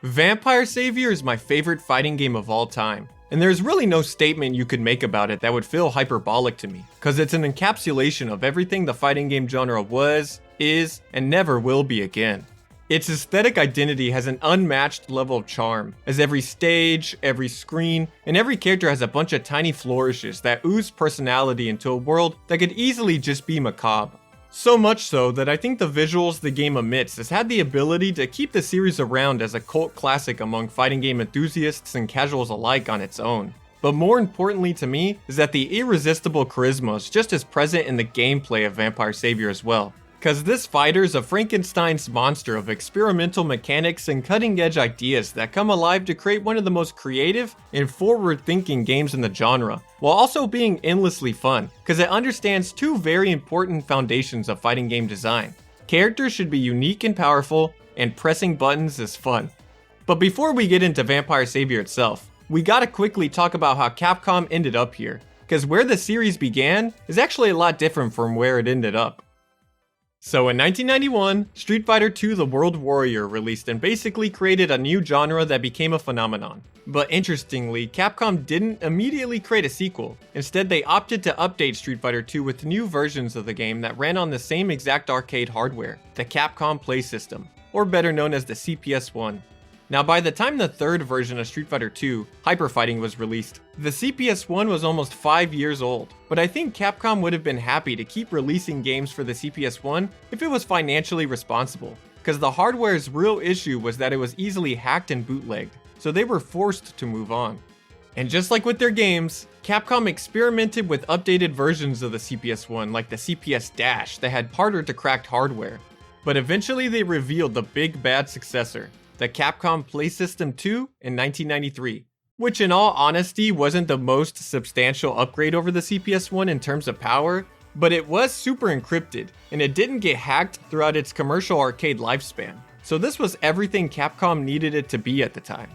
Vampire Savior is my favorite fighting game of all time, and there's really no statement you could make about it that would feel hyperbolic to me, cause it's an encapsulation of everything the fighting game genre was, is, and never will be again. Its aesthetic identity has an unmatched level of charm, as every stage, every screen, and every character has a bunch of tiny flourishes that ooze personality into a world that could easily just be macabre. So much so that I think the visuals the game emits has had the ability to keep the series around as a cult classic among fighting game enthusiasts and casuals alike on its own. But more importantly to me is that the irresistible charisma is just as present in the gameplay of Vampire Savior as well. Cause this fighter is a Frankenstein's monster of experimental mechanics and cutting edge ideas that come alive to create one of the most creative and forward thinking games in the genre, while also being endlessly fun, cause it understands two very important foundations of fighting game design. Characters should be unique and powerful, and pressing buttons is fun. But before we get into Vampire Savior itself, we gotta quickly talk about how Capcom ended up here, cause where the series began is actually a lot different from where it ended up. So in 1991, Street Fighter II The World Warrior released and basically created a new genre that became a phenomenon. But interestingly, Capcom didn't immediately create a sequel. Instead, they opted to update Street Fighter II with new versions of the game that ran on the same exact arcade hardware, the Capcom Play System, or better known as the CPS-1. Now by the time the third version of Street Fighter II, Hyper Fighting, was released, the CPS-1 was almost 5 years old, but I think Capcom would have been happy to keep releasing games for the CPS-1 if it was financially responsible, because the hardware's real issue was that it was easily hacked and bootlegged, so they were forced to move on. And just like with their games, Capcom experimented with updated versions of the CPS-1 like the CPS- that had harder to crack hardware, but eventually they revealed the big bad successor, the Capcom Play System 2 in 1993, which in all honesty wasn't the most substantial upgrade over the CPS-1 in terms of power, but it was super encrypted, and it didn't get hacked throughout its commercial arcade lifespan, so this was everything Capcom needed it to be at the time.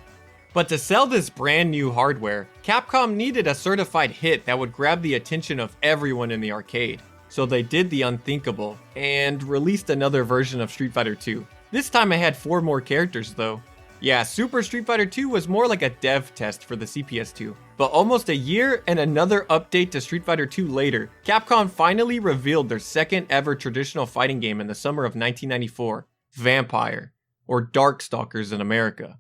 But to sell this brand new hardware, Capcom needed a certified hit that would grab the attention of everyone in the arcade, so they did the unthinkable, and released another version of Street Fighter II. This time I had 4 more characters though. Yeah, Super Street Fighter 2 was more like a dev test for the CPS-2. But almost a year and another update to Street Fighter 2 later, Capcom finally revealed their second ever traditional fighting game in the summer of 1994, Vampire, or Darkstalkers in America.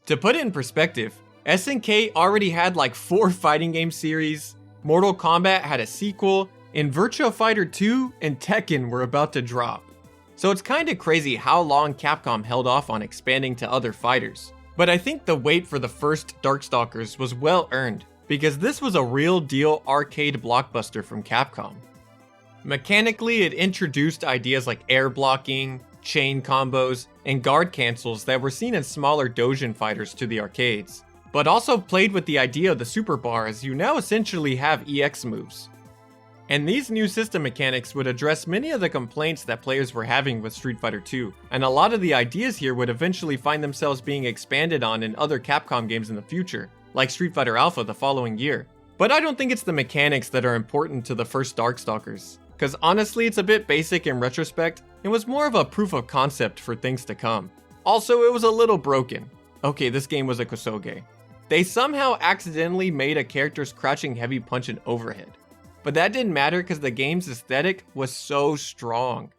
To put it in perspective, SNK already had like 4 fighting game series, Mortal Kombat had a sequel, and Virtua Fighter 2 and Tekken were about to drop. So it's kinda crazy how long Capcom held off on expanding to other fighters. But I think the wait for the first Darkstalkers was well earned, because this was a real deal arcade blockbuster from Capcom. Mechanically, it introduced ideas like air blocking, chain combos, and guard cancels that were seen in smaller doujin fighters to the arcades, but also played with the idea of the super bar, as you now essentially have EX moves. And these new system mechanics would address many of the complaints that players were having with Street Fighter 2, and a lot of the ideas here would eventually find themselves being expanded on in other Capcom games in the future, like Street Fighter Alpha the following year. But I don't think it's the mechanics that are important to the first Darkstalkers, cause honestly it's a bit basic in retrospect, and was more of a proof of concept for things to come. Also, it was a little broken. Okay, this game was a Kosoge. They somehow accidentally made a character's crouching heavy punch an overhead. But that didn't matter because the game's aesthetic was so strong.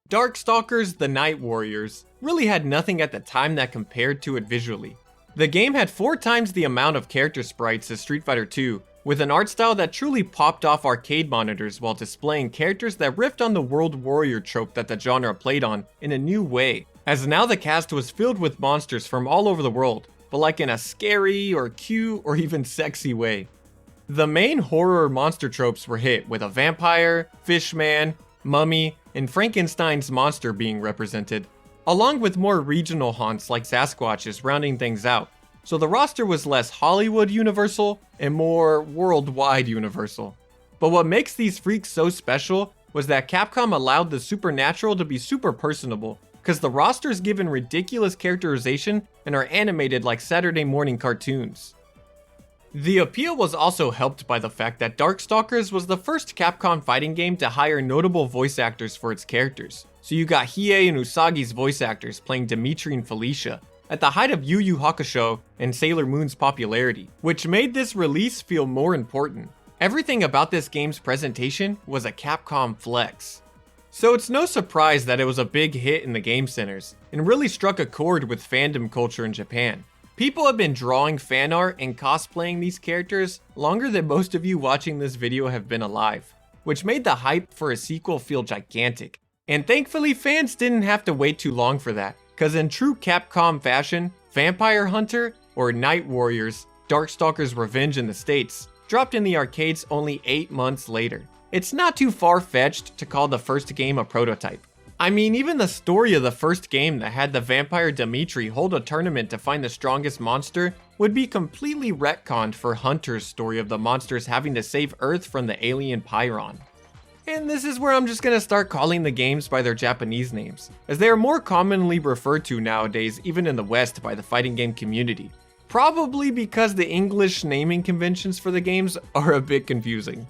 Darkstalkers The Night Warriors really had nothing at the time that compared to it visually. The game had 4 times the amount of character sprites as Street Fighter 2, with an art style that truly popped off arcade monitors while displaying characters that riffed on the World Warrior trope that the genre played on in a new way, as now the cast was filled with monsters from all over the world, but like in a scary or cute or even sexy way. The main horror monster tropes were hit, with a vampire, fishman, mummy, and Frankenstein's monster being represented, along with more regional haunts like Sasquatches rounding things out, so the roster was less Hollywood universal and more worldwide universal. But what makes these freaks so special was that Capcom allowed the supernatural to be super personable, cause the roster's given ridiculous characterization and are animated like Saturday morning cartoons. The appeal was also helped by the fact that Darkstalkers was the first Capcom fighting game to hire notable voice actors for its characters. So you got Hiei and Usagi's voice actors playing Dimitri and Felicia, at the height of Yu Yu Hakusho and Sailor Moon's popularity, which made this release feel more important. Everything about this game's presentation was a Capcom flex. So it's no surprise that it was a big hit in the game centers, and really struck a chord with fandom culture in Japan. People have been drawing fan art and cosplaying these characters longer than most of you watching this video have been alive, which made the hype for a sequel feel gigantic. And thankfully fans didn't have to wait too long for that, cause in true Capcom fashion, Vampire Hunter, or Night Warriors, Darkstalkers Revenge in the States, dropped in the arcades only 8 months later. It's not too far-fetched to call the first game a prototype. I mean, even the story of the first game that had the vampire Dimitri hold a tournament to find the strongest monster would be completely retconned for Hunter's story of the monsters having to save Earth from the alien Pyron. And this is where I'm just gonna start calling the games by their Japanese names, as they are more commonly referred to nowadays even in the West by the fighting game community. Probably because the English naming conventions for the games are a bit confusing.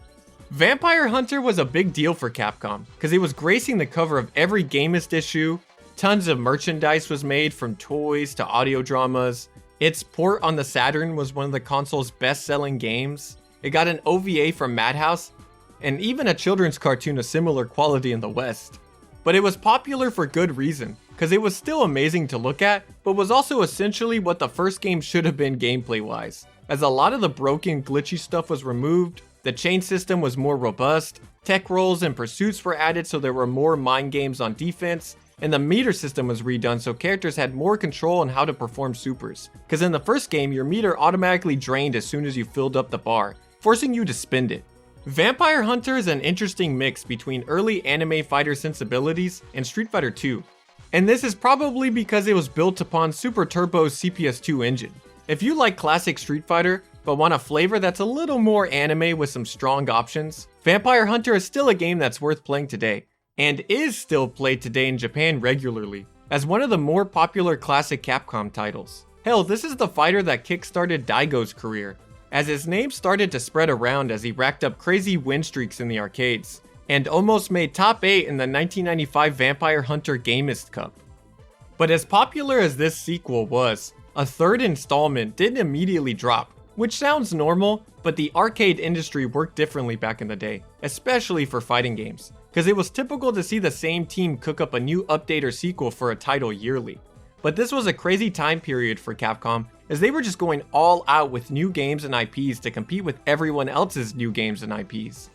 Vampire Hunter was a big deal for Capcom, because it was gracing the cover of every Gamist issue, tons of merchandise was made from toys to audio dramas, its port on the Saturn was one of the console's best-selling games, it got an OVA from Madhouse, and even a children's cartoon of similar quality in the West. But it was popular for good reason, because it was still amazing to look at, but was also essentially what the first game should have been gameplay-wise, as a lot of the broken, glitchy stuff was removed, the chain system was more robust, tech rolls and pursuits were added so there were more mind games on defense, and the meter system was redone so characters had more control on how to perform supers. Cause in the first game, your meter automatically drained as soon as you filled up the bar, forcing you to spend it. Vampire Hunter is an interesting mix between early anime fighter sensibilities and Street Fighter 2. And this is probably because it was built upon Super Turbo's CPS2 engine. If you like classic Street Fighter, but want a flavor that's a little more anime with some strong options, Vampire Hunter is still a game that's worth playing today, and is still played today in Japan regularly, as one of the more popular classic Capcom titles. Hell, this is the fighter that kickstarted Daigo's career, as his name started to spread around as he racked up crazy win streaks in the arcades, and almost made top 8 in the 1995 Vampire Hunter Gamist Cup. But as popular as this sequel was, a third installment didn't immediately drop, which sounds normal, but the arcade industry worked differently back in the day, especially for fighting games, because it was typical to see the same team cook up a new update or sequel for a title yearly. But this was a crazy time period for Capcom, as they were just going all out with new games and IPs to compete with everyone else's new games and IPs.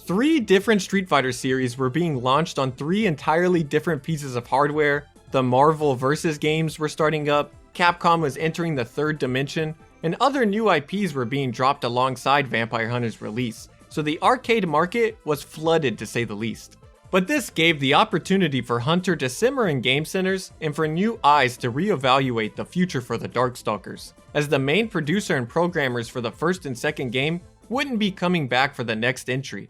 3 different Street Fighter series were being launched on 3 entirely different pieces of hardware, the Marvel vs. games were starting up, Capcom was entering the 3rd dimension, and other new IPs were being dropped alongside Vampire Hunter's release, so the arcade market was flooded to say the least. But this gave the opportunity for Hunter to simmer in game centers and for new eyes to reevaluate the future for the Darkstalkers, as the main producer and programmers for the first and second game wouldn't be coming back for the next entry.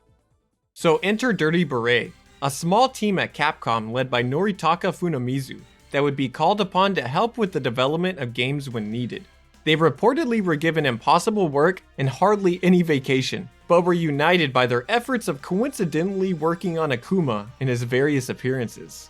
So enter Dirty Beret, a small team at Capcom led by Noritaka Funamizu that would be called upon to help with the development of games when needed. They reportedly were given impossible work and hardly any vacation, but were united by their efforts of coincidentally working on Akuma in his various appearances.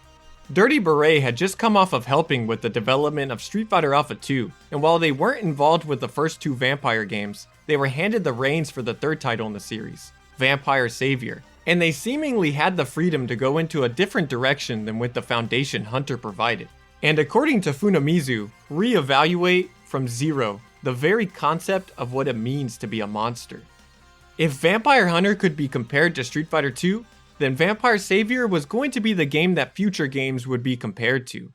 Dirty Beret had just come off of helping with the development of Street Fighter Alpha 2, and while they weren't involved with the first 2 Vampire games, they were handed the reins for the 3rd title in the series, Vampire Savior, and they seemingly had the freedom to go into a different direction than with the foundation Hunter provided. And according to Funamizu, reevaluate from zero the very concept of what it means to be a monster. If Vampire Hunter could be compared to Street Fighter 2, then Vampire Savior was going to be the game that future games would be compared to.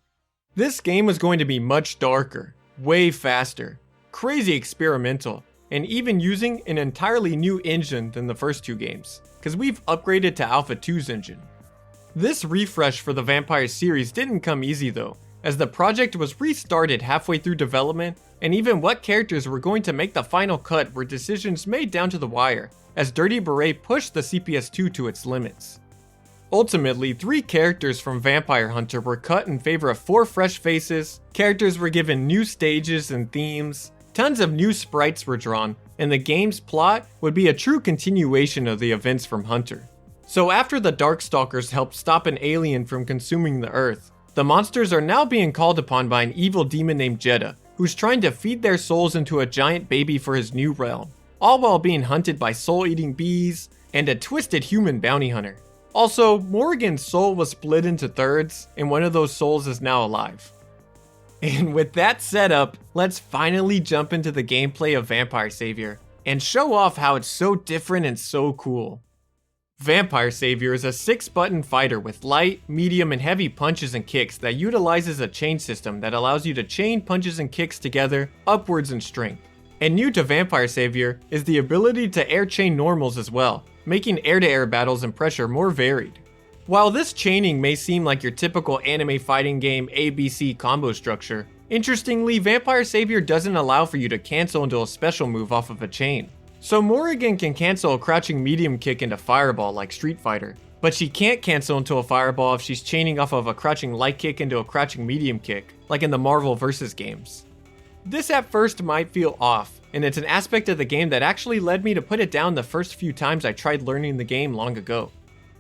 This game was going to be much darker, way faster, crazy experimental, and even using an entirely new engine than the first 2 games, because we've upgraded to Alpha 2's engine. This refresh for the Vampire series didn't come easy though, as the project was restarted halfway through development, and even what characters were going to make the final cut were decisions made down to the wire, as Dirty Beret pushed the CPS2 to its limits. Ultimately, 3 characters from Vampire Hunter were cut in favor of 4 fresh faces, characters were given new stages and themes, tons of new sprites were drawn, and the game's plot would be a true continuation of the events from Hunter. So after the Darkstalkers helped stop an alien from consuming the Earth, The monsters are now being called upon by an evil demon named Jeddah, who's trying to feed their souls into a giant baby for his new realm, all while being hunted by soul-eating bees and a twisted human bounty hunter. Also, Morrigan's soul was split into thirds, and one of those souls is now alive. And with that setup, let's finally jump into the gameplay of Vampire Savior, and show off how it's so different and so cool. Vampire Savior is a 6-button fighter with light, medium, and heavy punches and kicks that utilizes a chain system that allows you to chain punches and kicks together upwards in strength. And new to Vampire Savior is the ability to air chain normals as well, making air-to-air battles and pressure more varied. While this chaining may seem like your typical anime fighting game ABC combo structure, interestingly, Vampire Savior doesn't allow for you to cancel into a special move off of a chain. So Morrigan can cancel a crouching medium kick into Fireball like Street Fighter, but she can't cancel into a Fireball if she's chaining off of a crouching light kick into a crouching medium kick, like in the Marvel vs. games. This at first might feel off, and it's an aspect of the game that actually led me to put it down the first few times I tried learning the game long ago.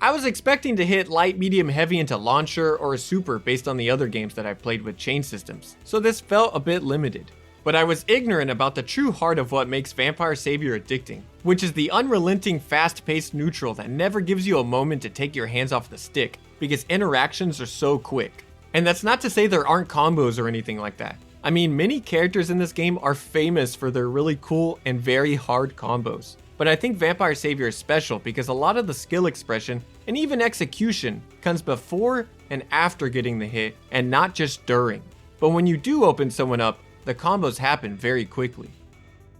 I was expecting to hit light, medium, heavy into launcher or a super based on the other games that I've played with chain systems, so this felt a bit limited. But I was ignorant about the true heart of what makes Vampire Savior addicting, which is the unrelenting fast-paced neutral that never gives you a moment to take your hands off the stick, because interactions are so quick. And that's not to say there aren't combos or anything like that. I mean, many characters in this game are famous for their really cool and very hard combos. But I think Vampire Savior is special because a lot of the skill expression and even execution comes before and after getting the hit, and not just during. But when you do open someone up, the combos happen very quickly.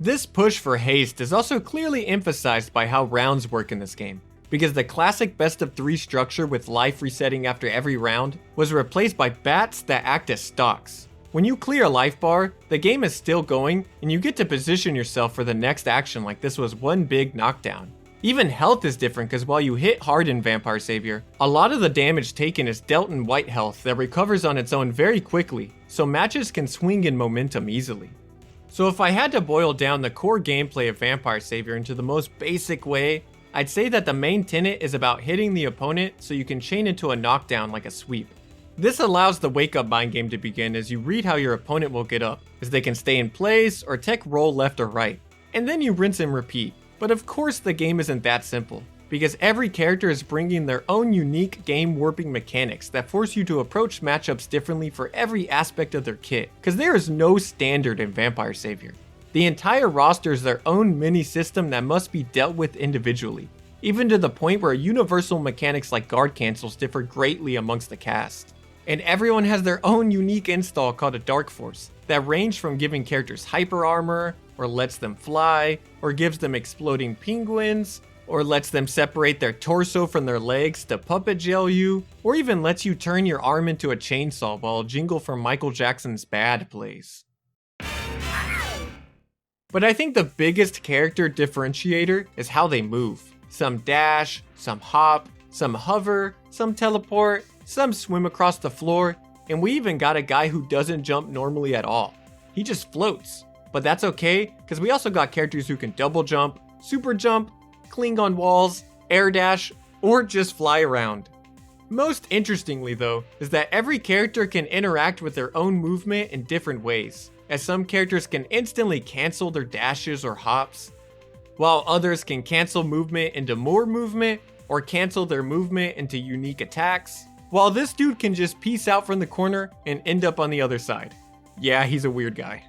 This push for haste is also clearly emphasized by how rounds work in this game, because the classic best of 3 structure with life resetting after every round was replaced by bats that act as stocks. When you clear a life bar, the game is still going and you get to position yourself for the next action like this was one big knockdown. Even health is different because while you hit hard in Vampire Savior, a lot of the damage taken is dealt in white health that recovers on its own very quickly, so matches can swing in momentum easily. So if I had to boil down the core gameplay of Vampire Savior into the most basic way, I'd say that the main tenet is about hitting the opponent so you can chain into a knockdown like a sweep. This allows the wake up mind game to begin as you read how your opponent will get up, as they can stay in place or tech roll left or right, and then you rinse and repeat. But of course the game isn't that simple, because every character is bringing their own unique game warping mechanics that force you to approach matchups differently for every aspect of their kit, because there is no standard in Vampire Savior. The entire roster is their own mini system that must be dealt with individually, even to the point where universal mechanics like guard cancels differ greatly amongst the cast. And everyone has their own unique install called a Dark Force, that range from giving characters hyper armor, or lets them fly, or gives them exploding penguins, or lets them separate their torso from their legs to puppet jail you, or even lets you turn your arm into a chainsaw while a jingle from Michael Jackson's Bad plays. But I think the biggest character differentiator is how they move. Some dash, some hop, some hover, some teleport, some swim across the floor, and we even got a guy who doesn't jump normally at all. He just floats. But that's okay, because we also got characters who can double jump, super jump, cling on walls, air dash, or just fly around. Most interestingly though, is that every character can interact with their own movement in different ways, as some characters can instantly cancel their dashes or hops, while others can cancel movement into more movement, or cancel their movement into unique attacks, while this dude can just peace out from the corner and end up on the other side. Yeah, he's a weird guy.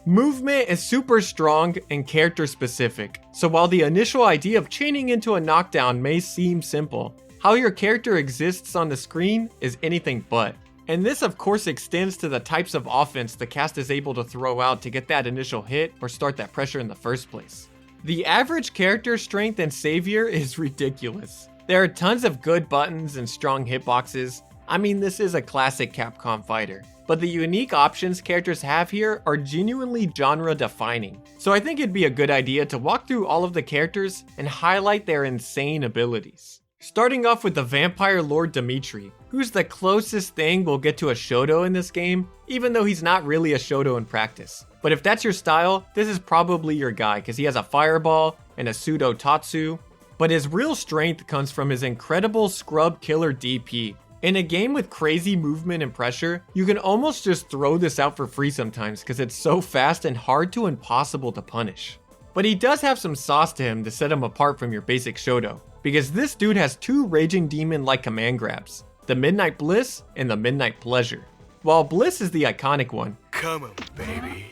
Movement is super strong and character specific, so while the initial idea of chaining into a knockdown may seem simple, how your character exists on the screen is anything but. And this of course extends to the types of offense the cast is able to throw out to get that initial hit or start that pressure in the first place. The average character strength in Savior is ridiculous. There are tons of good buttons and strong hitboxes. I mean, this is a classic Capcom fighter. But the unique options characters have here are genuinely genre defining. So I think it'd be a good idea to walk through all of the characters and highlight their insane abilities. Starting off with the Vampire Lord Dimitri, who's the closest thing we'll get to a Shoto in this game, even though he's not really a Shoto in practice. But if that's your style, this is probably your guy, because he has a fireball and a pseudo Tatsu. But his real strength comes from his incredible scrub killer DP, In a game with crazy movement and pressure, you can almost just throw this out for free sometimes because it's so fast and hard to impossible to punish. But he does have some sauce to him to set him apart from your basic Shoto, because this dude has two Raging Demon-like command grabs, the Midnight Bliss and the Midnight Pleasure. While Bliss is the iconic one, come on, baby.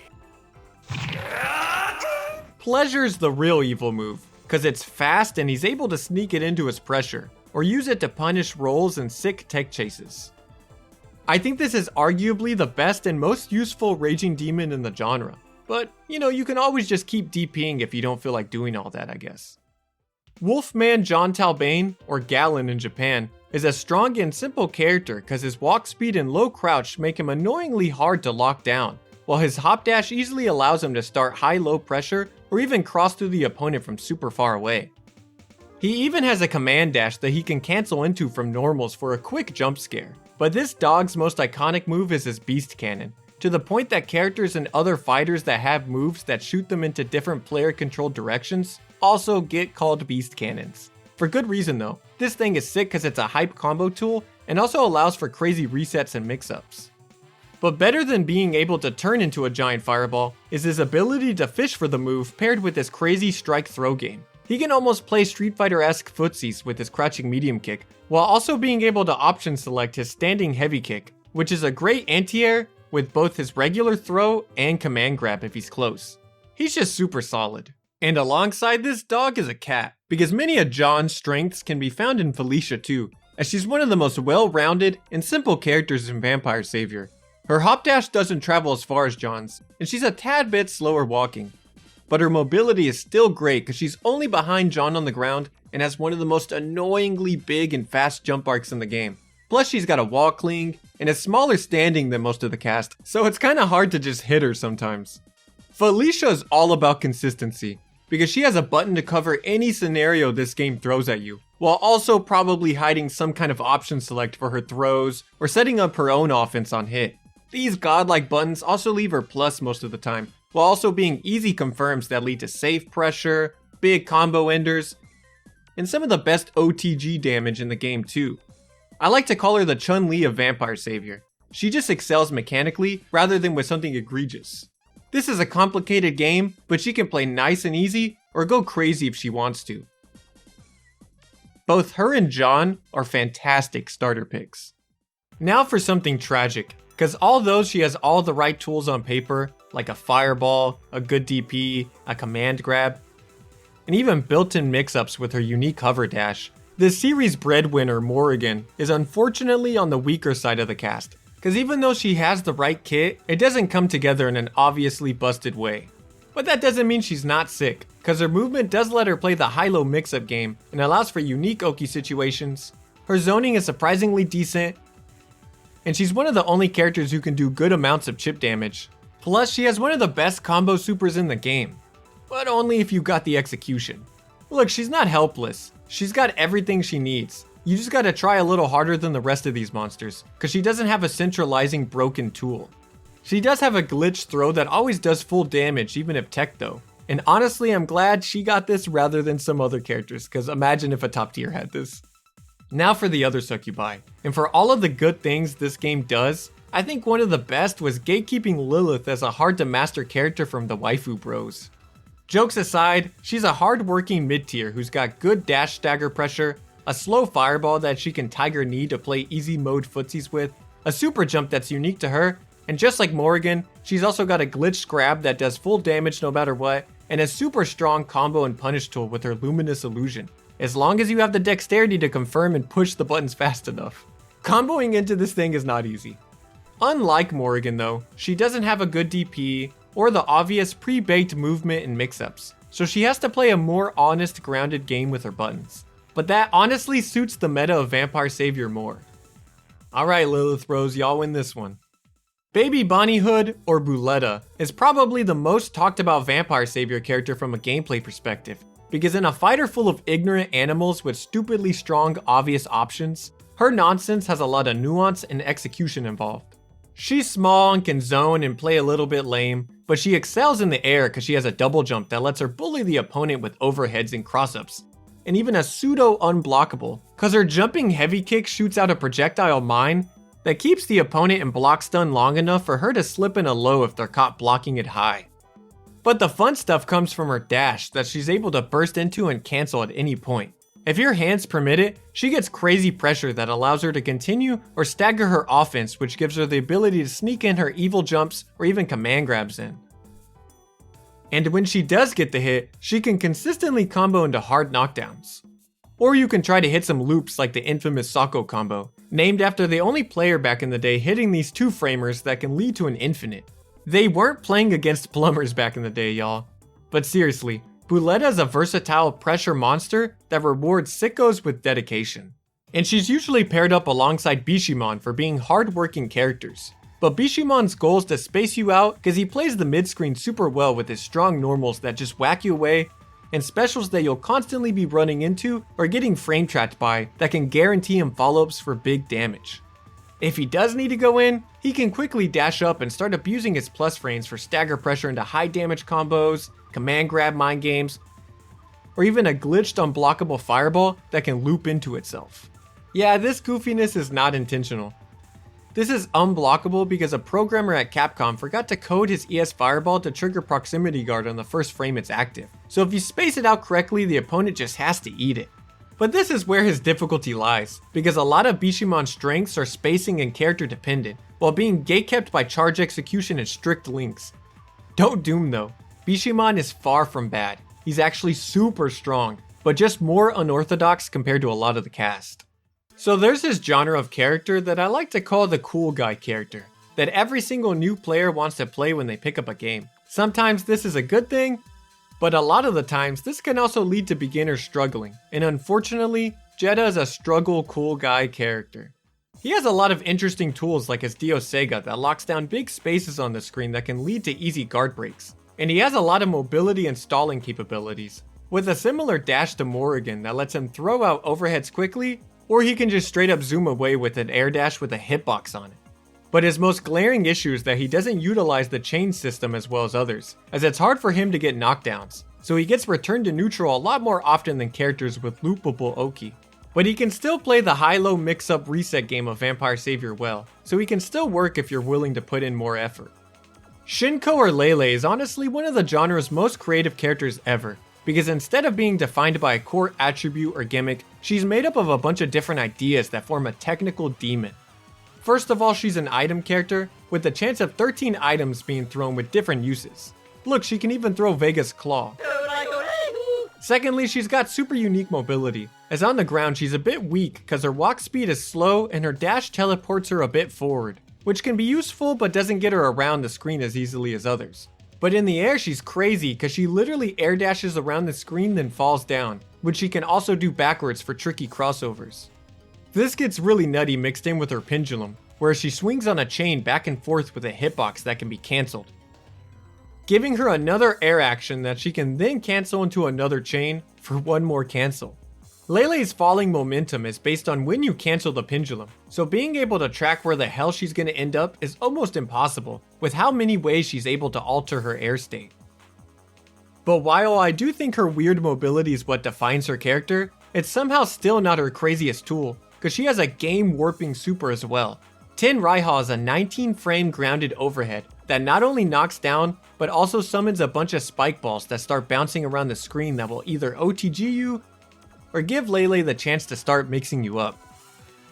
Pleasure's the real evil move, cause it's fast and he's able to sneak it into his pressure, or use it to punish rolls and sick tech chases. I think this is arguably the best and most useful Raging Demon in the genre, but you can always just keep DPing if you don't feel like doing all that, I guess. Wolfman John Talbane, or Gallon in Japan, is a strong and simple character cause his walk speed and low crouch make him annoyingly hard to lock down, while his hop dash easily allows him to start high-low pressure or even cross through the opponent from super far away. He even has a command dash that he can cancel into from normals for a quick jump scare, but this dog's most iconic move is his Beast Cannon, to the point that characters and other fighters that have moves that shoot them into different player-controlled directions also get called Beast Cannons. For good reason though, this thing is sick because it's a hype combo tool and also allows for crazy resets and mix-ups. But better than being able to turn into a giant fireball is his ability to fish for the move paired with his crazy strike throw game. He can almost play Street Fighter-esque footsies with his crouching medium kick, while also being able to option select his standing heavy kick, which is a great anti-air with both his regular throw and command grab if he's close. He's just super solid. And alongside this dog is a cat, because many of John's strengths can be found in Felicia too, as she's one of the most well-rounded and simple characters in Vampire Savior. Her hop dash doesn't travel as far as John's, and she's a tad bit slower walking. But her mobility is still great because she's only behind John on the ground and has one of the most annoyingly big and fast jump arcs in the game. Plus she's got a wall cling and is smaller standing than most of the cast, so it's kinda hard to just hit her sometimes. Felicia is all about consistency, because she has a button to cover any scenario this game throws at you, while also probably hiding some kind of option select for her throws or setting up her own offense on hit. These godlike buttons also leave her plus most of the time, while also being easy confirms that lead to safe pressure, big combo enders, and some of the best OTG damage in the game too. I like to call her the Chun-Li of Vampire Savior. She just excels mechanically rather than with something egregious. This is a complicated game, but she can play nice and easy or go crazy if she wants to. Both her and John are fantastic starter picks. Now for something tragic, because although she has all the right tools on paper, like a fireball, a good DP, a command grab, and even built-in mix-ups with her unique hover dash, the series breadwinner Morrigan is unfortunately on the weaker side of the cast, because even though she has the right kit, it doesn't come together in an obviously busted way. But that doesn't mean she's not sick, because her movement does let her play the high-low mix-up game and allows for unique Oki situations. Her zoning is surprisingly decent, and she's one of the only characters who can do good amounts of chip damage. Plus, she has one of the best combo supers in the game, but only if you got the execution. Look, she's not helpless. She's got everything she needs. You just gotta try a little harder than the rest of these monsters, cause she doesn't have a centralizing broken tool. She does have a glitch throw that always does full damage even if tech though. And honestly, I'm glad she got this rather than some other characters, cause imagine if a top tier had this. Now for the other succubi. And for all of the good things this game does, I think one of the best was gatekeeping Lilith as a hard to master character from the waifu bros. Jokes aside, she's a hard-working mid-tier who's got good dash stagger pressure, a slow fireball that she can tiger knee to play easy mode footsies with, a super jump that's unique to her, and just like Morrigan, she's also got a glitch grab that does full damage no matter what, and a super strong combo and punish tool with her luminous illusion, as long as you have the dexterity to confirm and push the buttons fast enough. Comboing into this thing is not easy. Unlike Morrigan though, she doesn't have a good DP, or the obvious pre-baked movement and mix-ups, so she has to play a more honest, grounded game with her buttons. But that honestly suits the meta of Vampire Savior more. Alright Lilith Bros, y'all win this one. Baby Bonnyhood, or Buletta, is probably the most talked about Vampire Savior character from a gameplay perspective, because in a fighter full of ignorant animals with stupidly strong, obvious options, her nonsense has a lot of nuance and execution involved. She's small and can zone and play a little bit lame, but she excels in the air because she has a double jump that lets her bully the opponent with overheads and cross-ups. and even a pseudo unblockable, cause her jumping heavy kick shoots out a projectile mine that keeps the opponent in block stun long enough for her to slip in a low if they're caught blocking it high. But the fun stuff comes from her dash that she's able to burst into and cancel at any point. If your hands permit it, she gets crazy pressure that allows her to continue or stagger her offense, which gives her the ability to sneak in her evil jumps or even command grabs in. And when she does get the hit, she can consistently combo into hard knockdowns. Or you can try to hit some loops like the infamous Sako combo, named after the only player back in the day hitting these two framers that can lead to an infinite. They weren't playing against plumbers back in the day, y'all. But seriously, Buletta is a versatile pressure monster that rewards sickos with dedication. And she's usually paired up alongside Bishamon for being hard-working characters. But Bishamon's goal is to space you out because he plays the mid-screen super well with his strong normals that just whack you away, and specials that you'll constantly be running into or getting frame trapped by that can guarantee him follow-ups for big damage. If he does need to go in, he can quickly dash up and start abusing his plus frames for stagger pressure into high damage combos, command grab mind games, or even a glitched unblockable fireball that can loop into itself. Yeah, this goofiness is not intentional. This is unblockable because a programmer at Capcom forgot to code his ES fireball to trigger proximity guard on the first frame it's active. So if you space it out correctly, the opponent just has to eat it. But this is where his difficulty lies, because a lot of Bishamon's strengths are spacing and character dependent, while being gatekept by charge execution and strict links. Don't doom though. Bishamon is far from bad. He's actually super strong, but just more unorthodox compared to a lot of the cast. So there's this genre of character that I like to call the cool guy character, that every single new player wants to play when they pick up a game. Sometimes this is a good thing, but a lot of the times this can also lead to beginners struggling, and unfortunately, Jeddah is a struggle cool guy character. He has a lot of interesting tools like his Dio Sega that locks down big spaces on the screen that can lead to easy guard breaks. And he has a lot of mobility and stalling capabilities, with a similar dash to Morrigan that lets him throw out overheads quickly, or he can just straight up zoom away with an air dash with a hitbox on it. But his most glaring issue is that he doesn't utilize the chain system as well as others, as it's hard for him to get knockdowns, so he gets returned to neutral a lot more often than characters with loopable Oki. But he can still play the high-low mix-up reset game of Vampire Savior well, so he can still work if you're willing to put in more effort. Shinko or Lele is honestly one of the genre's most creative characters ever, because instead of being defined by a core attribute or gimmick, she's made up of a bunch of different ideas that form a technical demon. First of all, she's an item character, with the chance of 13 items being thrown with different uses. Look, she can even throw Vega's Claw. Secondly, she's got super unique mobility, as on the ground she's a bit weak because her walk speed is slow and her dash teleports her a bit forward, which can be useful but doesn't get her around the screen as easily as others. But in the air she's crazy because she literally air dashes around the screen then falls down, which she can also do backwards for tricky crossovers. This gets really nutty mixed in with her pendulum, where she swings on a chain back and forth with a hitbox that can be cancelled, giving her another air action that she can then cancel into another chain for one more cancel. Lele's falling momentum is based on when you cancel the pendulum, so being able to track where the hell she's going to end up is almost impossible with how many ways she's able to alter her air state. But while I do think her weird mobility is what defines her character, it's somehow still not her craziest tool, because she has a game warping super as well. Ten Raiha is a 19 frame grounded overhead that not only knocks down, but also summons a bunch of spike balls that start bouncing around the screen that will either OTG you, or give Lele the chance to start mixing you up.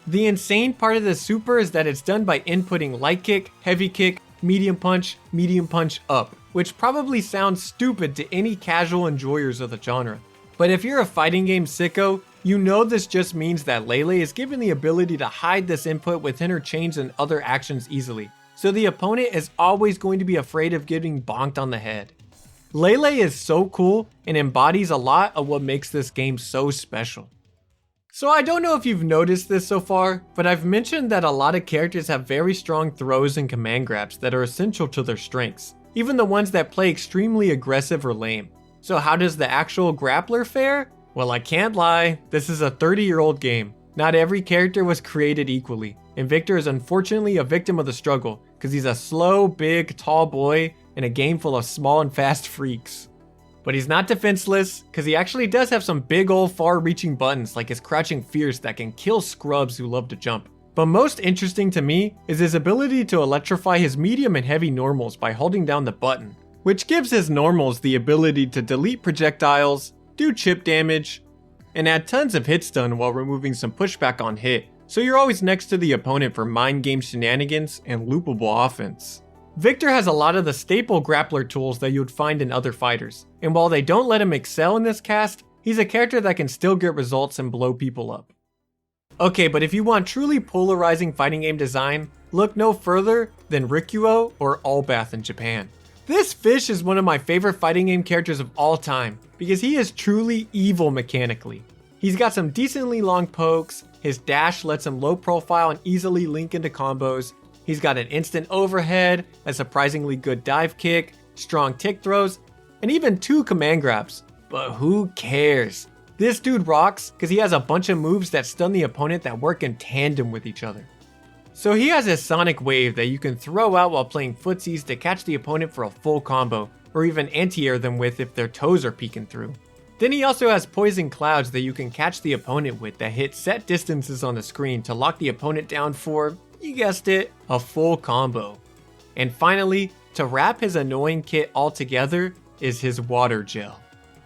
The insane part of this super is that it's done by inputting light kick, heavy kick, medium punch up, which probably sounds stupid to any casual enjoyers of the genre. But if you're a fighting game sicko, you know this just means that Lele is given the ability to hide this input within her chains and other actions easily, so the opponent is always going to be afraid of getting bonked on the head. Lele is so cool and embodies a lot of what makes this game so special. So I don't know if you've noticed this so far, but I've mentioned that a lot of characters have very strong throws and command grabs that are essential to their strengths, even the ones that play extremely aggressive or lame. So how does the actual grappler fare? Well, I can't lie, this is a 30-year-old game. Not every character was created equally, and Victor is unfortunately a victim of the struggle, because he's a slow, big, tall boy in a game full of small and fast freaks. But he's not defenseless, because he actually does have some big ol' far-reaching buttons like his crouching fierce that can kill scrubs who love to jump. But most interesting to me is his ability to electrify his medium and heavy normals by holding down the button, which gives his normals the ability to delete projectiles, do chip damage, and add tons of hit stun while removing some pushback on hit, so you're always next to the opponent for mind game shenanigans and loopable offense. Victor has a lot of the staple grappler tools that you would find in other fighters, and while they don't let him excel in this cast, he's a character that can still get results and blow people up. Okay, but if you want truly polarizing fighting game design, look no further than Rikuo or Allbath in Japan. This fish is one of my favorite fighting game characters of all time, because he is truly evil mechanically. He's got some decently long pokes, his dash lets him low profile and easily link into combos, he's got an instant overhead, a surprisingly good dive kick, strong tick throws, and even 2 command grabs. But who cares? This dude rocks because he has a bunch of moves that stun the opponent that work in tandem with each other. So he has a sonic wave that you can throw out while playing footsies to catch the opponent for a full combo, or even anti-air them with if their toes are peeking through. Then he also has poison clouds that you can catch the opponent with that hit set distances on the screen to lock the opponent down for, you guessed it, a full combo. And finally, to wrap his annoying kit all together is his water gel.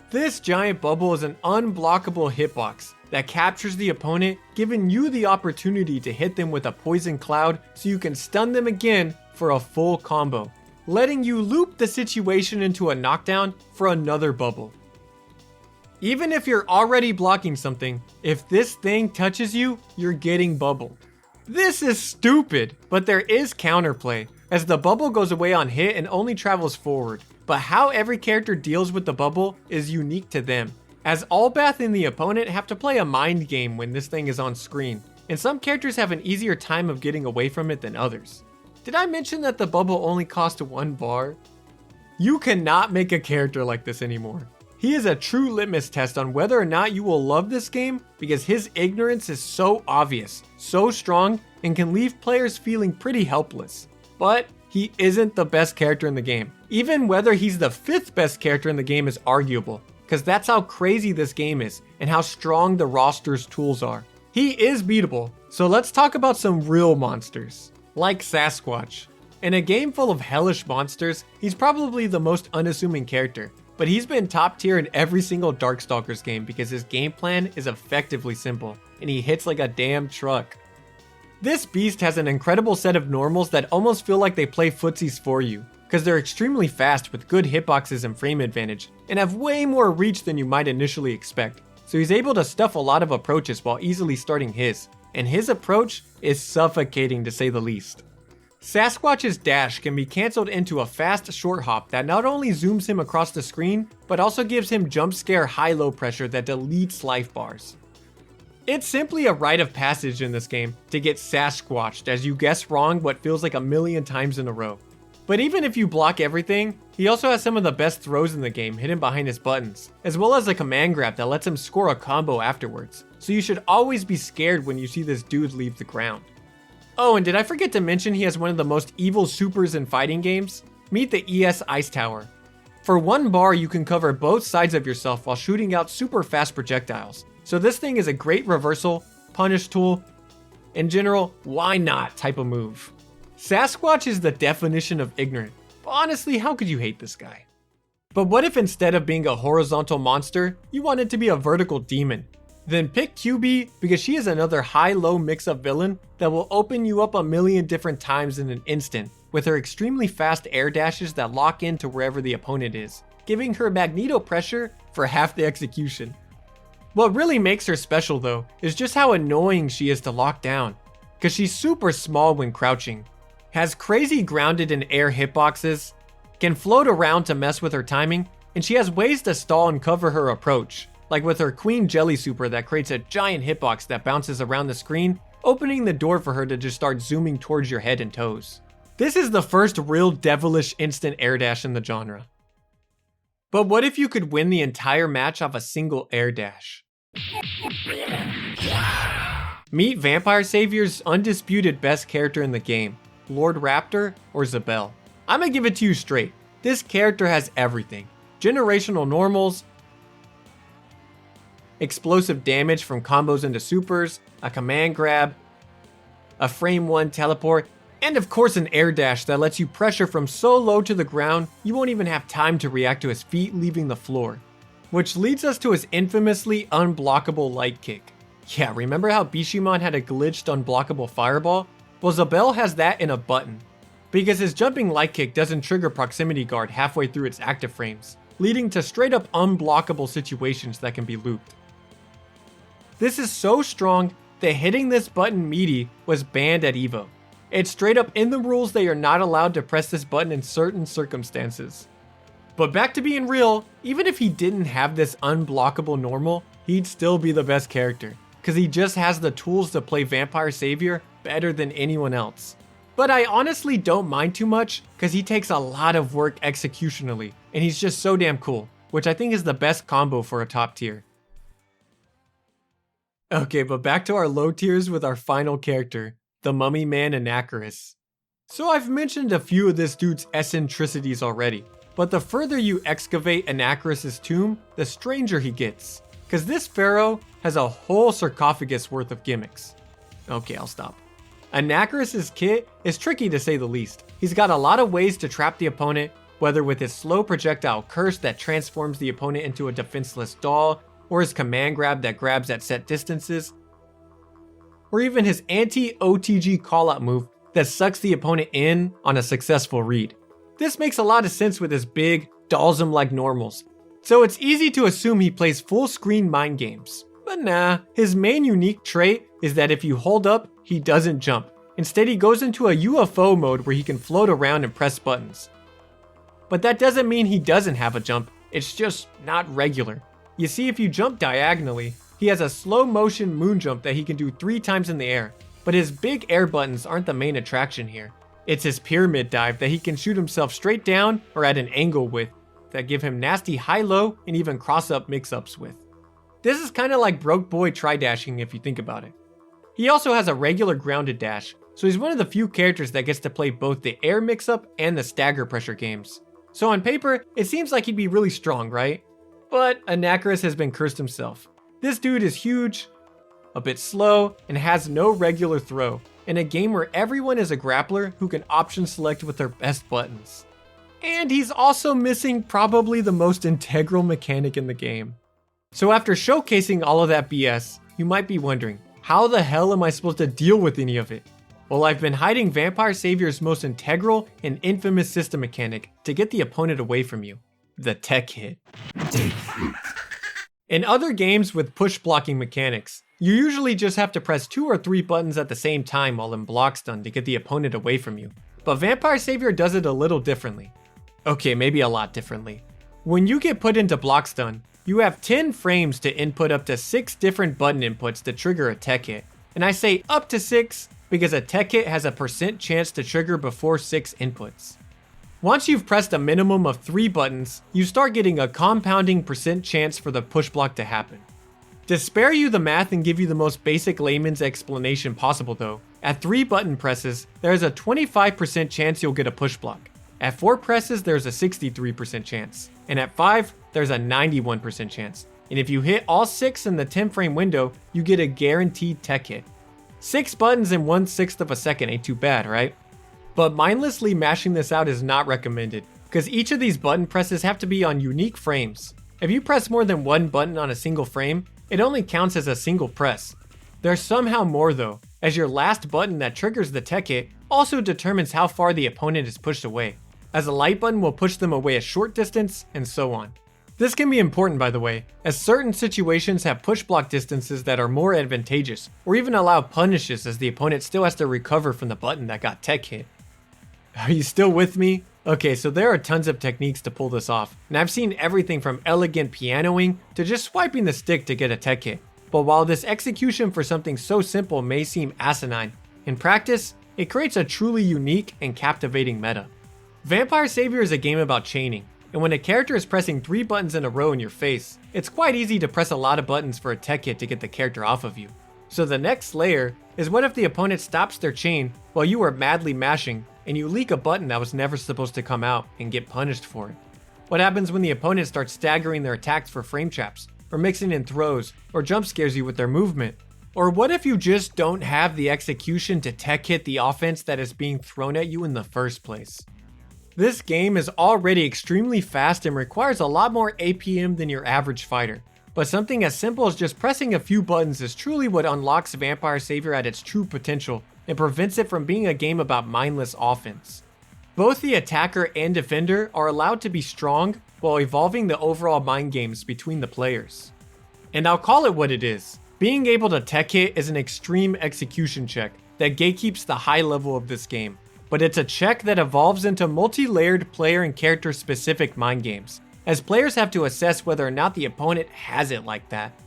This giant bubble is an unblockable hitbox that captures the opponent, giving you the opportunity to hit them with a poison cloud so you can stun them again for a full combo, letting you loop the situation into a knockdown for another bubble. Even if you're already blocking something, if this thing touches you, you're getting bubbled. This is stupid, but there is counterplay, as the bubble goes away on hit and only travels forward. But how every character deals with the bubble is unique to them, as Allbath and the opponent have to play a mind game when this thing is on screen, and some characters have an easier time of getting away from it than others. Did I mention that the bubble only cost 1 bar? You cannot make a character like this anymore. He is a true litmus test on whether or not you will love this game because his ignorance is so obvious, so strong, and can leave players feeling pretty helpless. But he isn't the best character in the game. Even whether he's the 5th best character in the game is arguable, because that's how crazy this game is and how strong the roster's tools are. He is beatable, so let's talk about some real monsters, like Sasquatch. In a game full of hellish monsters, he's probably the most unassuming character, but he's been top tier in every single Darkstalkers game because his game plan is effectively simple, and he hits like a damn truck. This beast has an incredible set of normals that almost feel like they play footsies for you, because they're extremely fast with good hitboxes and frame advantage, and have way more reach than you might initially expect. So he's able to stuff a lot of approaches while easily starting his, and his approach is suffocating to say the least. Sasquatch's dash can be cancelled into a fast short hop that not only zooms him across the screen, but also gives him jump scare high-low pressure that deletes life bars. It's simply a rite of passage in this game to get Sasquatched as you guess wrong what feels like a million times in a row. But even if you block everything, he also has some of the best throws in the game hidden behind his buttons, as well as a command grab that lets him score a combo afterwards, so you should always be scared when you see this dude leave the ground. Oh, and did I forget to mention he has one of the most evil supers in fighting games? Meet the ES Ice Tower. For 1 bar, you can cover both sides of yourself while shooting out super fast projectiles. So this thing is a great reversal, punish tool, in general, why not type of move. Sasquatch is the definition of ignorant, but honestly, how could you hate this guy? But what if instead of being a horizontal monster, you wanted to be a vertical demon? Then pick QB because she is another high-low mix-up villain that will open you up a million different times in an instant with her extremely fast air dashes that lock into wherever the opponent is, giving her magneto pressure for half the execution. What really makes her special though is just how annoying she is to lock down, because she's super small when crouching, has crazy grounded and air hitboxes, can float around to mess with her timing, and she has ways to stall and cover her approach, like with her Queen Jelly Super that creates a giant hitbox that bounces around the screen, opening the door for her to just start zooming towards your head and toes. This is the first real devilish instant air dash in the genre. But what if you could win the entire match off a single air dash? Meet Vampire Savior's undisputed best character in the game, Lord Raptor or Zabel. I'm gonna give it to you straight. This character has everything. generational normals, explosive damage from combos into supers, a command grab, a frame 1 teleport, and of course an air dash that lets you pressure from so low to the ground you won't even have time to react to his feet leaving the floor. Which leads us to his infamously unblockable light kick. Yeah, remember how Bishamon had a glitched unblockable fireball? Well, Zabel has that in a button, because his jumping light kick doesn't trigger proximity guard halfway through its active frames, leading to straight up unblockable situations that can be looped. This is so strong that hitting this button meaty was banned at EVO. It's straight up in the rules that you're not allowed to press this button in certain circumstances. But back to being real, even if he didn't have this unblockable normal, he'd still be the best character, because he just has the tools to play Vampire Savior better than anyone else. But I honestly don't mind too much, because he takes a lot of work executionally, and he's just so damn cool, which I think is the best combo for a top tier. Okay, but back to our low tiers with our final character, the Mummy Man Anakaris. So I've mentioned a few of this dude's eccentricities already, but the further you excavate Anakaris' tomb, the stranger he gets, because this pharaoh has a whole sarcophagus worth of gimmicks. Okay, I'll stop. Anakaris' kit is tricky to say the least. He's got a lot of ways to trap the opponent, whether with his slow projectile curse that transforms the opponent into a defenseless doll, or his command grab that grabs at set distances, or even his anti-OTG callout move that sucks the opponent in on a successful read. This makes a lot of sense with his big, Dalsum-like normals, so it's easy to assume he plays full-screen mind games. But nah, his main unique trait is that if you hold up, he doesn't jump. Instead, he goes into a UFO mode where he can float around and press buttons. But that doesn't mean he doesn't have a jump, it's just not regular. You see, if you jump diagonally, he has a slow motion moon jump that he can do 3 times in the air, but his big air buttons aren't the main attraction here. It's his pyramid dive that he can shoot himself straight down or at an angle with, that give him nasty high-low and even cross-up mix-ups with. This is kinda like Broke Boy tri-dashing if you think about it. He also has a regular grounded dash, so he's one of the few characters that gets to play both the air mix-up and the stagger pressure games. So on paper, it seems like he'd be really strong, right? But Anakaris has been cursed himself. This dude is huge, a bit slow, and has no regular throw, in a game where everyone is a grappler who can option select with their best buttons. And he's also missing probably the most integral mechanic in the game. So after showcasing all of that BS, you might be wondering, how the hell am I supposed to deal with any of it? Well, I've been hiding Vampire Savior's most integral and infamous system mechanic to get the opponent away from you, the tech hit. In other games with push blocking mechanics, you usually just have to press 2 or 3 buttons at the same time while in block stun to get the opponent away from you. But Vampire Savior does it a little differently. Okay, maybe a lot differently. When you get put into block stun, you have 10 frames to input up to 6 different button inputs to trigger a tech hit. And I say up to 6 because a tech hit has a % chance to trigger before 6 inputs. Once you've pressed a minimum of 3 buttons, you start getting a compounding % chance for the push block to happen. To spare you the math and give you the most basic layman's explanation possible though, at 3 button presses, there is a 25% chance you'll get a push block. At 4 presses, there's a 63% chance. And at 5, there's a 91% chance. And if you hit all 6 in the 10 frame window, you get a guaranteed tech hit. 6 buttons in 1/6 of a second ain't too bad, right? But mindlessly mashing this out is not recommended, because each of these button presses have to be on unique frames. If you press more than 1 button on a single frame, it only counts as a single press. There's somehow more though, as your last button that triggers the tech hit also determines how far the opponent is pushed away, as a light button will push them away a short distance, and so on. This can be important by the way, as certain situations have push block distances that are more advantageous, or even allow punishes as the opponent still has to recover from the button that got tech hit. Are you still with me? Okay, so there are tons of techniques to pull this off, and I've seen everything from elegant pianoing to just swiping the stick to get a tech hit. But while this execution for something so simple may seem asinine, in practice, it creates a truly unique and captivating meta. Vampire Savior is a game about chaining, and when a character is pressing 3 buttons in a row in your face, it's quite easy to press a lot of buttons for a tech hit to get the character off of you. So the next layer is what if the opponent stops their chain while you are madly mashing and you leak a button that was never supposed to come out and get punished for it. What happens when the opponent starts staggering their attacks for frame traps, or mixing in throws, or jump scares you with their movement? Or what if you just don't have the execution to tech hit the offense that is being thrown at you in the first place? This game is already extremely fast and requires a lot more APM than your average fighter, but something as simple as just pressing a few buttons is truly what unlocks Vampire Savior at its true potential and prevents it from being a game about mindless offense. Both the attacker and defender are allowed to be strong while evolving the overall mind games between the players. And I'll call it what it is. Being able to tech hit is an extreme execution check that gatekeeps the high level of this game, but it's a check that evolves into multi-layered player and character specific mind games, as players have to assess whether or not the opponent has it like that.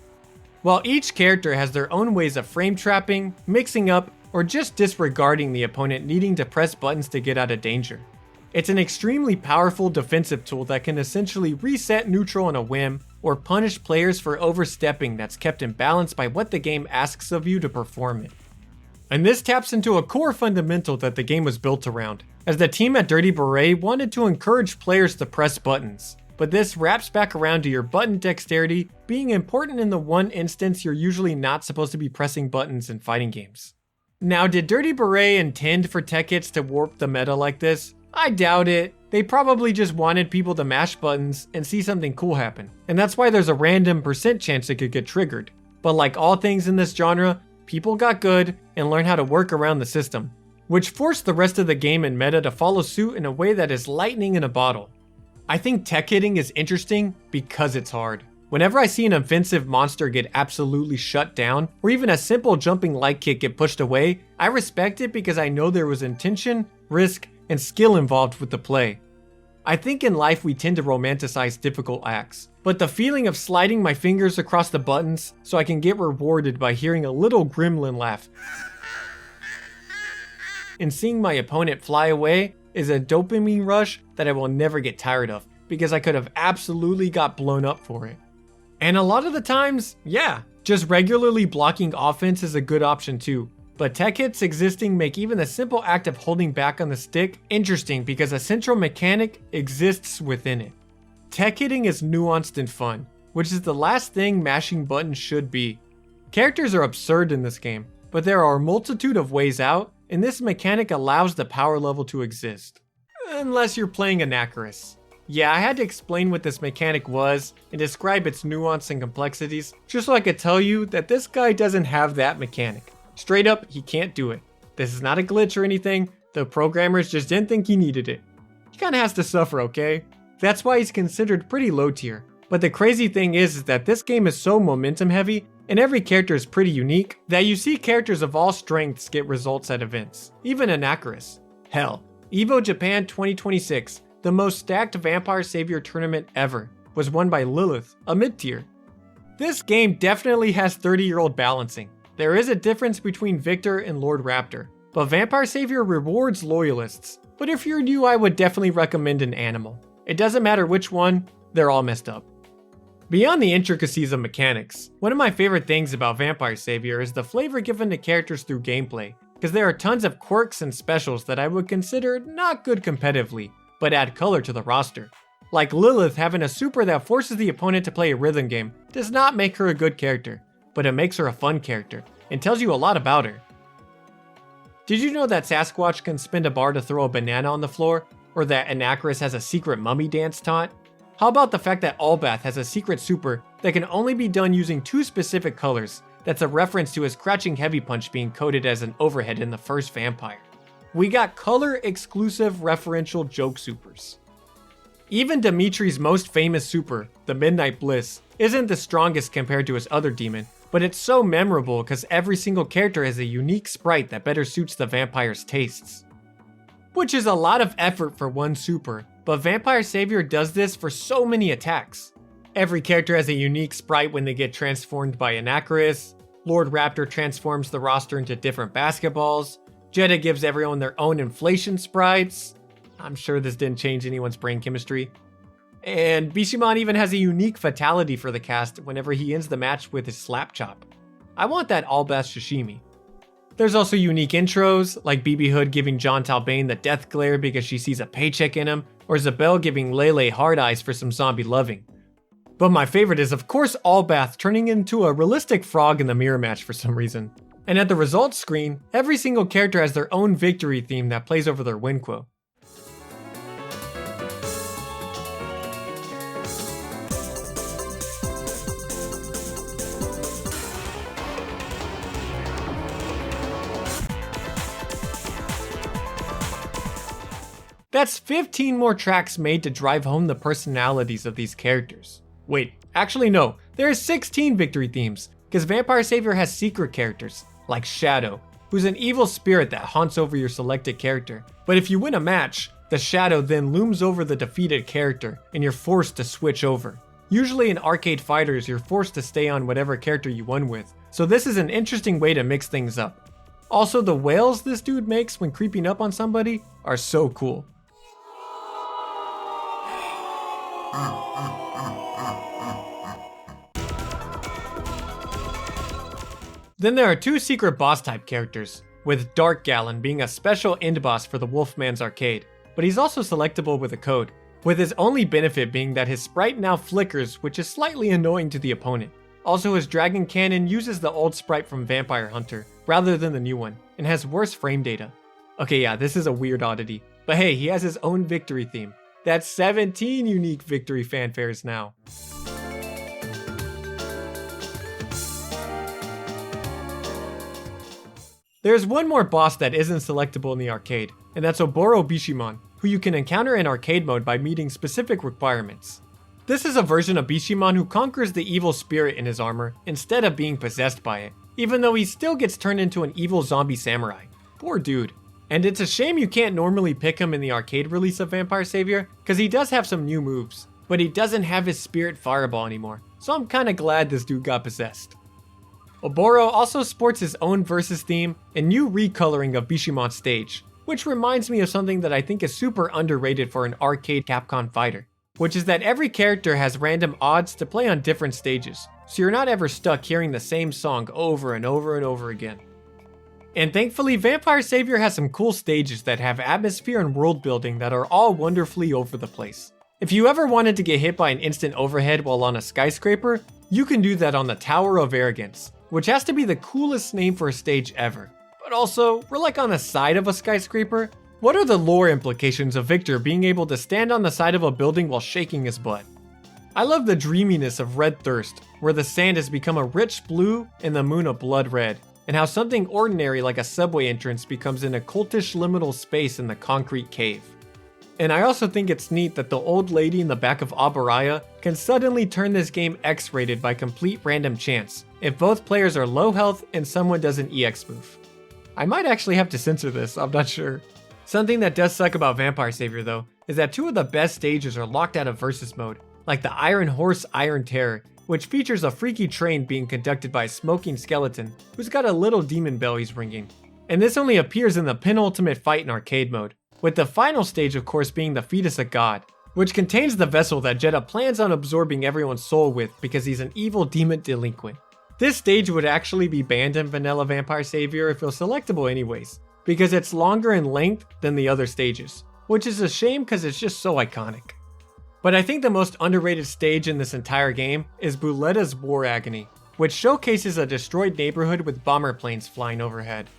While each character has their own ways of frame trapping, mixing up, or just disregarding the opponent needing to press buttons to get out of danger. It's an extremely powerful defensive tool that can essentially reset neutral on a whim, or punish players for overstepping that's kept in balance by what the game asks of you to perform it. And this taps into a core fundamental that the game was built around, as the team at Dirty Beret wanted to encourage players to press buttons, but this wraps back around to your button dexterity being important in the one instance you're usually not supposed to be pressing buttons in fighting games. Now, did Dirty Beret intend for tech hits to warp the meta like this? I doubt it. They probably just wanted people to mash buttons and see something cool happen, and that's why there's a random % chance it could get triggered. But like all things in this genre, people got good and learned how to work around the system, which forced the rest of the game and meta to follow suit in a way that is lightning in a bottle. I think tech hitting is interesting because it's hard. Whenever I see an offensive monster get absolutely shut down, or even a simple jumping light kick get pushed away, I respect it because I know there was intention, risk, and skill involved with the play. I think in life we tend to romanticize difficult acts, but the feeling of sliding my fingers across the buttons so I can get rewarded by hearing a little gremlin laugh and seeing my opponent fly away is a dopamine rush that I will never get tired of, because I could have absolutely got blown up for it. And a lot of the times, yeah, just regularly blocking offense is a good option too. But tech hits existing make even the simple act of holding back on the stick interesting because a central mechanic exists within it. Tech hitting is nuanced and fun, which is the last thing mashing buttons should be. Characters are absurd in this game, but there are a multitude of ways out, and this mechanic allows the power level to exist. Unless you're playing Anachorus. Yeah, I had to explain what this mechanic was and describe its nuance and complexities, just so I could tell you that this guy doesn't have that mechanic. Straight up, he can't do it. This is not a glitch or anything, the programmers just didn't think he needed it. He kinda has to suffer, okay? That's why he's considered pretty low tier. But the crazy thing is that this game is so momentum heavy, and every character is pretty unique, that you see characters of all strengths get results at events, even Anachorus. Hell, EVO Japan 2026, the most stacked Vampire Savior tournament ever, was won by Lilith, a mid-tier. This game definitely has 30-year-old balancing. There is a difference between Victor and Lord Raptor, but Vampire Savior rewards loyalists. But if you're new, I would definitely recommend an animal. It doesn't matter which one, they're all messed up. Beyond the intricacies of mechanics, one of my favorite things about Vampire Savior is the flavor given to characters through gameplay, because there are tons of quirks and specials that I would consider not good competitively, but add color to the roster. Like Lilith having a super that forces the opponent to play a rhythm game does not make her a good character, but it makes her a fun character, and tells you a lot about her. Did you know that Sasquatch can spin a bar to throw a banana on the floor? Or that Anachorus has a secret mummy dance taunt? How about the fact that Albath has a secret super that can only be done using 2 specific colors, that's a reference to his Crouching Heavy Punch being coded as an overhead in the first Vampire? We got color-exclusive referential joke supers. Even Dimitri's most famous super, the Midnight Bliss, isn't the strongest compared to his other demon, but it's so memorable because every single character has a unique sprite that better suits the vampire's tastes. Which is a lot of effort for one super, but Vampire Savior does this for so many attacks. Every character has a unique sprite when they get transformed by Anachorus, Lord Raptor transforms the roster into different basketballs, Jeddah gives everyone their own inflation sprites. I'm sure this didn't change anyone's brain chemistry. And Bishamon even has a unique fatality for the cast whenever he ends the match with his slap chop. I want that Albath sashimi. There's also unique intros, like BB Hood giving John Talbane the death glare because she sees a paycheck in him, or Zabelle giving Lele hard eyes for some zombie loving. But my favorite is of course Allbath turning into a realistic frog in the mirror match for some reason. And at the results screen, every single character has their own victory theme that plays over their win quote. That's 15 more tracks made to drive home the personalities of these characters. Wait, actually no, there are 16 victory themes, because Vampire Savior has secret characters, like Shadow, who's an evil spirit that haunts over your selected character. But if you win a match, the Shadow then looms over the defeated character, and you're forced to switch over. Usually in arcade fighters, you're forced to stay on whatever character you won with, so this is an interesting way to mix things up. Also, the wails this dude makes when creeping up on somebody are so cool. Then there are two secret boss type characters, with Dark Gallon being a special end boss for the Wolfman's Arcade, but he's also selectable with a code, with his only benefit being that his sprite now flickers, which is slightly annoying to the opponent. Also, his Dragon Cannon uses the old sprite from Vampire Hunter, rather than the new one, and has worse frame data. Okay, yeah, this is a weird oddity, but hey, he has his own victory theme. That's 17 unique victory fanfares now. There's one more boss that isn't selectable in the arcade, and that's Oboro Bishamon, who you can encounter in arcade mode by meeting specific requirements. This is a version of Bishamon who conquers the evil spirit in his armor instead of being possessed by it, even though he still gets turned into an evil zombie samurai. Poor dude. And it's a shame you can't normally pick him in the arcade release of Vampire Savior, because he does have some new moves, but he doesn't have his spirit fireball anymore, so I'm kinda glad this dude got possessed. Oboro also sports his own versus theme and new recoloring of Bishamon's stage, which reminds me of something that I think is super underrated for an arcade Capcom fighter, which is that every character has random odds to play on different stages, so you're not ever stuck hearing the same song over and over and over again. And thankfully, Vampire Savior has some cool stages that have atmosphere and world building that are all wonderfully over the place. If you ever wanted to get hit by an instant overhead while on a skyscraper, you can do that on the Tower of Arrogance, which has to be the coolest name for a stage ever. But also, we're like on the side of a skyscraper. What are the lore implications of Victor being able to stand on the side of a building while shaking his butt? I love the dreaminess of Red Thirst, where the sand has become a rich blue and the moon a blood red, and how something ordinary like a subway entrance becomes an occultish liminal space in the concrete cave. And I also think it's neat that the old lady in the back of Abaraya can suddenly turn this game X-rated by complete random chance, if both players are low health and someone does an EX move. I might actually have to censor this, I'm not sure. Something that does suck about Vampire Savior though, is that two of the best stages are locked out of versus mode, like the Iron Horse Iron Terror, which features a freaky train being conducted by a smoking skeleton who's got a little demon bell he's ringing. And this only appears in the penultimate fight in arcade mode, with the final stage of course being the Fetus of God, which contains the vessel that Jeddah plans on absorbing everyone's soul with because he's an evil demon delinquent. This stage would actually be banned in Vanilla Vampire Savior if it was selectable anyways, because it's longer in length than the other stages, which is a shame because it's just so iconic. But I think the most underrated stage in this entire game is Buletta's War Agony, which showcases a destroyed neighborhood with bomber planes flying overhead.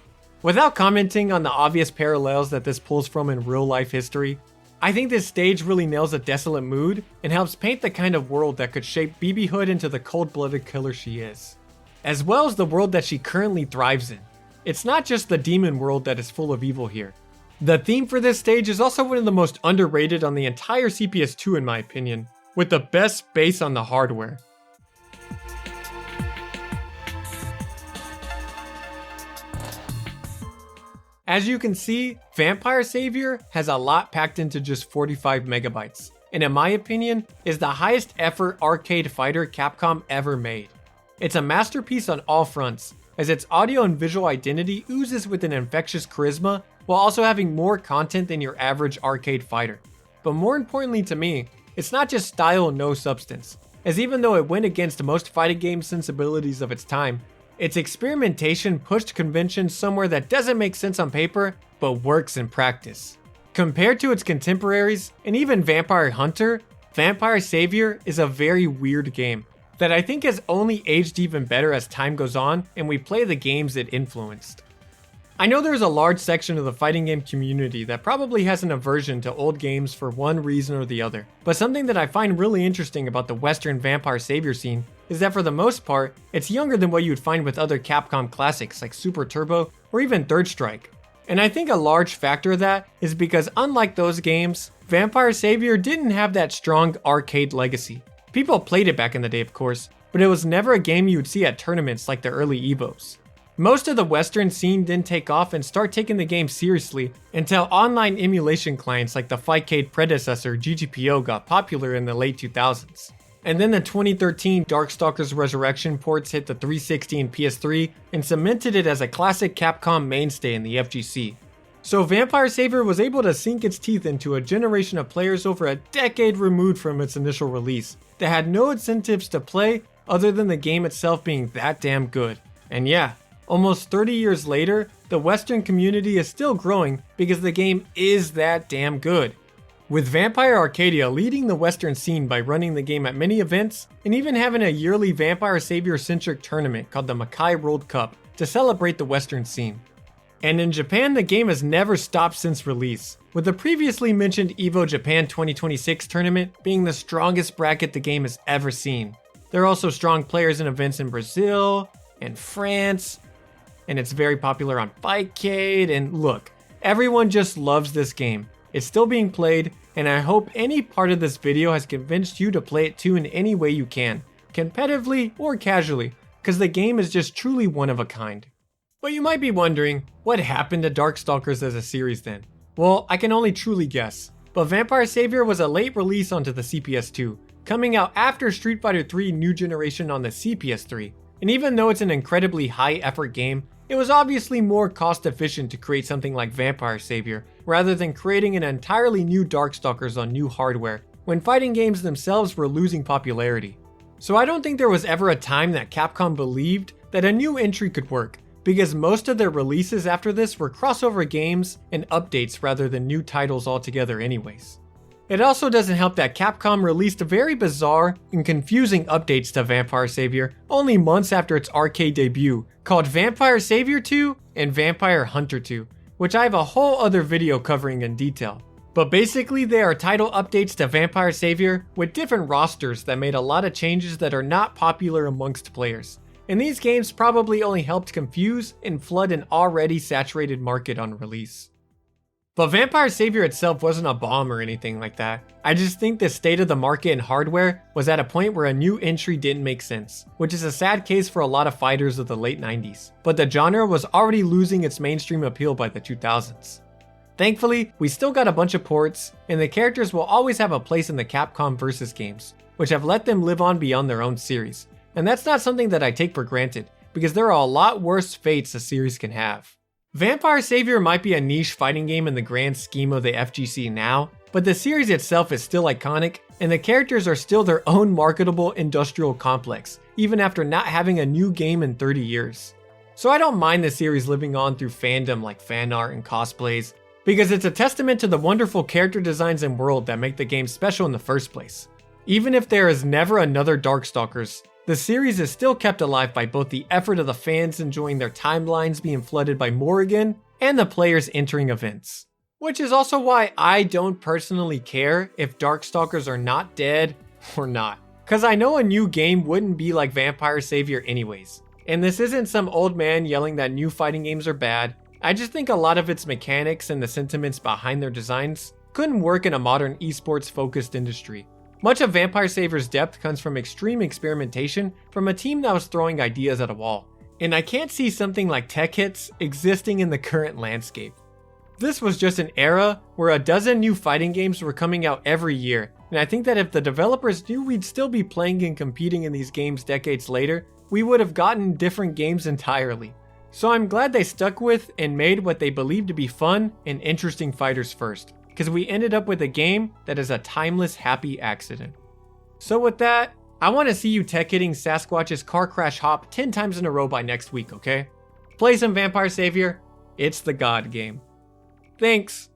Without commenting on the obvious parallels that this pulls from in real life history, I think this stage really nails a desolate mood and helps paint the kind of world that could shape BB Hood into the cold-blooded killer she is, as well as the world that she currently thrives in. It's not just the demon world that is full of evil here. The theme for this stage is also one of the most underrated on the entire CPS2 in my opinion, with the best bass on the hardware. As you can see, Vampire Savior has a lot packed into just 45 megabytes, and in my opinion, is the highest effort arcade fighter Capcom ever made. It's a masterpiece on all fronts, as its audio and visual identity oozes with an infectious charisma while also having more content than your average arcade fighter. But more importantly to me, it's not just style and no substance, as even though it went against most fighting game sensibilities of its time, Its experimentation pushed convention somewhere that doesn't make sense on paper, but works in practice. Compared to its contemporaries, and even Vampire Hunter, Vampire Savior is a very weird game that I think has only aged even better as time goes on and we play the games it influenced. I know there's a large section of the fighting game community that probably has an aversion to old games for one reason or the other, but something that I find really interesting about the Western Vampire Savior scene is that for the most part, it's younger than what you'd find with other Capcom classics like Super Turbo or even Third Strike. And I think a large factor of that is because unlike those games, Vampire Savior didn't have that strong arcade legacy. People played it back in the day, of course, but it was never a game you would see at tournaments like the early EVOs. Most of the Western scene didn't take off and start taking the game seriously until online emulation clients like the Fightcade predecessor GGPO got popular in the late 2000s. And then the 2013 Darkstalkers Resurrection ports hit the 360 and PS3 and cemented it as a classic Capcom mainstay in the FGC. So Vampire Savior was able to sink its teeth into a generation of players over a decade removed from its initial release that had no incentives to play other than the game itself being that damn good. And yeah, almost 30 years later, the Western community is still growing because the game is that damn good. With Vampire Arcadia leading the Western scene by running the game at many events and even having a yearly Vampire Savior-centric tournament called the Makai World Cup to celebrate the Western scene. And in Japan, the game has never stopped since release, with the previously mentioned EVO Japan 2026 tournament being the strongest bracket the game has ever seen. There are also strong players in events in Brazil and France, and it's very popular on Fightcade, and look, everyone just loves this game. It's still being played, and I hope any part of this video has convinced you to play it too in any way you can, competitively or casually, because the game is just truly one of a kind. But you might be wondering, what happened to Darkstalkers as a series then? Well, I can only truly guess, but Vampire Savior was a late release onto the CPS2, coming out after Street Fighter 3 New Generation on the CPS3, and even though it's an incredibly high effort game, it was obviously more cost efficient to create something like Vampire Savior, rather than creating an entirely new Darkstalkers on new hardware, when fighting games themselves were losing popularity. So I don't think there was ever a time that Capcom believed that a new entry could work, because most of their releases after this were crossover games and updates rather than new titles altogether anyways. It also doesn't help that Capcom released very bizarre and confusing updates to Vampire Savior only months after its arcade debut, called Vampire Savior 2 and Vampire Hunter 2, which I have a whole other video covering in detail. But basically they are title updates to Vampire Savior with different rosters that made a lot of changes that are not popular amongst players. And these games probably only helped confuse and flood an already saturated market on release. But Vampire Savior itself wasn't a bomb or anything like that. I just think the state of the market and hardware was at a point where a new entry didn't make sense, which is a sad case for a lot of fighters of the late 90s. But the genre was already losing its mainstream appeal by the 2000s. Thankfully, we still got a bunch of ports, and the characters will always have a place in the Capcom Versus games, which have let them live on beyond their own series. And that's not something that I take for granted, because there are a lot worse fates a series can have. Vampire Savior might be a niche fighting game in the grand scheme of the FGC now, but the series itself is still iconic, and the characters are still their own marketable industrial complex, even after not having a new game in 30 years. So I don't mind the series living on through fandom like fan art and cosplays, because it's a testament to the wonderful character designs and world that make the game special in the first place. Even if there is never another Darkstalkers, the series is still kept alive by both the effort of the fans enjoying their timelines being flooded by Morrigan and the players entering events. Which is also why I don't personally care if Darkstalkers are not dead or not. Cause I know a new game wouldn't be like Vampire Savior anyways. And this isn't some old man yelling that new fighting games are bad. I just think a lot of its mechanics and the sentiments behind their designs couldn't work in a modern esports focused industry. Much of Vampire Savior's depth comes from extreme experimentation from a team that was throwing ideas at a wall. And I can't see something like Tech Hits existing in the current landscape. This was just an era where a dozen new fighting games were coming out every year, and I think that if the developers knew we'd still be playing and competing in these games decades later, we would have gotten different games entirely. So I'm glad they stuck with and made what they believed to be fun and interesting fighters first, because we ended up with a game that is a timeless happy accident. So with that, I want to see you tech hitting Sasquatch's car crash hop 10 times in a row by next week, okay? Play some Vampire Savior. It's the God game. Thanks.